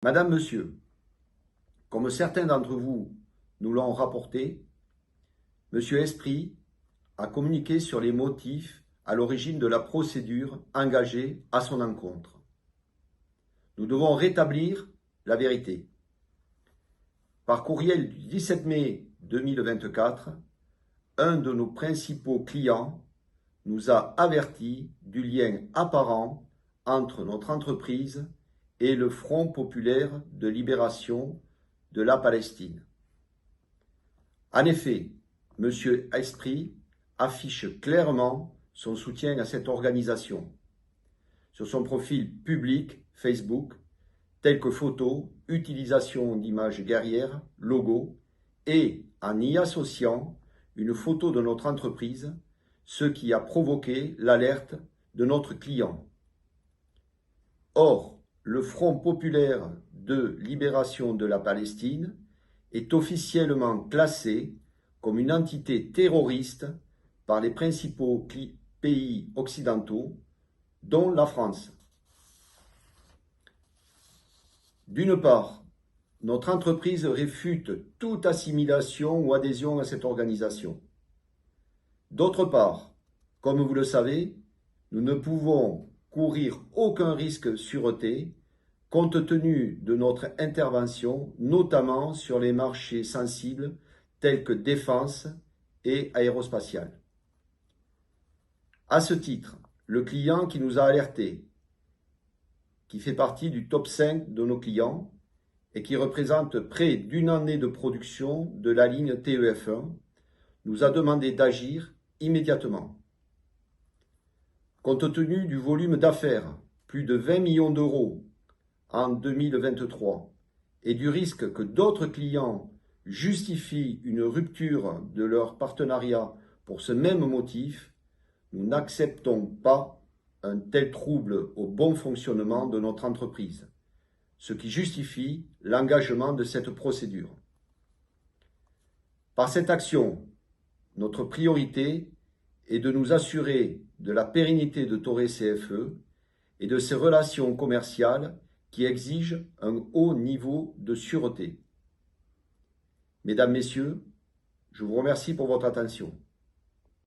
Madame, Monsieur, comme certains d'entre vous nous l'ont rapporté, Monsieur Esprit a communiqué sur les motifs à l'origine de la procédure engagée à son encontre. Nous devons rétablir la vérité. Par courriel du 17 mai 2024, un de nos principaux clients nous a avertis du lien apparent entre notre entreprise et le Front populaire de libération de la Palestine. En effet, M. Esprit affiche clairement son soutien à cette organisation sur son profil public Facebook, tel que photos, utilisation d'images guerrières, logos, et en y associant une photo de notre entreprise, ce qui a provoqué l'alerte de notre client. Or, le Front populaire de libération de la Palestine est officiellement classé comme une entité terroriste par les principaux pays occidentaux, dont la France. D'une part, notre entreprise réfute toute assimilation ou adhésion à cette organisation. D'autre part, comme vous le savez, nous ne pouvons courir aucun risque sûreté compte tenu de notre intervention, notamment sur les marchés sensibles tels que défense et aérospatiale. À ce titre, le client qui nous a alertés, qui fait partie du top 5 de nos clients et qui représente près d'une année de production de la ligne TEF1, nous a demandé d'agir immédiatement. Compte tenu du volume d'affaires, plus de 20 millions d'euros en 2023, et du risque que d'autres clients justifient une rupture de leur partenariat pour ce même motif, nous n'acceptons pas un tel trouble au bon fonctionnement de notre entreprise, ce qui justifie l'engagement de cette procédure. Par cette action, notre priorité est de nous assurer de la pérennité de Toray CFE et de ses relations commerciales qui exigent un haut niveau de sûreté. Mesdames, Messieurs, je vous remercie pour votre attention.